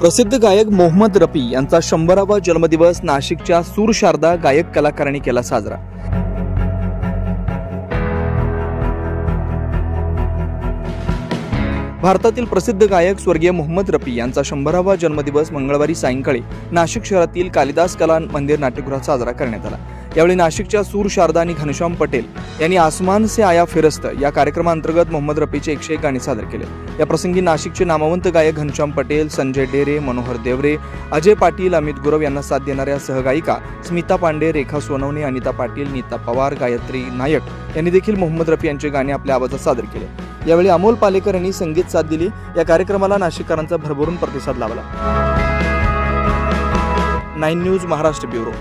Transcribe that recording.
प्रसिद्ध गायक मोहम्मद रफी यांचा 100वा जन्मदिवस नाशिकच्या सूर शारदा गायक कलाकारांनी केला साजरा। भारतातील प्रसिद्ध गायक स्वर्गीय मोहम्मद रफी यांचा 100वा जन्मदिवस मंगळवारी सायंकाळी नाशिक शहरातील कालिदास कला मंदिर नाट्यगृहात साजरा करण्यात आला। यावेळी नाशिकच्या सूर शारदा आणि घनश्याम पटेल यांनी आसमान से आया फिरस्त या कार्यक्रमांतर्गत मोहम्मद रफीचे 101 गाणे सादर केले। या प्रसंगी नाशिकचे नामवंत गायक घनश्याम पटेल, संजय डेरे, मनोहर देवरे, अजय पाटील, अमित गुरव यांना साथ देणाऱ्या सहगायिका स्मिता पांडे, रेखा सोनवणे, अनिता पाटील, नीता पवार, गायत्री नायक यांनी देखील मोहम्मद रफी यांचे गाणे आपल्या आवाजात सादर केले। यावेळी अमोल पालेकर यांनी संगीत साथ दिली। या कार्यक्रमाला नाशिककरांचा भरभरून प्रतिसाद लाभला। 9 न्यूज महाराष्ट्र ब्युरो।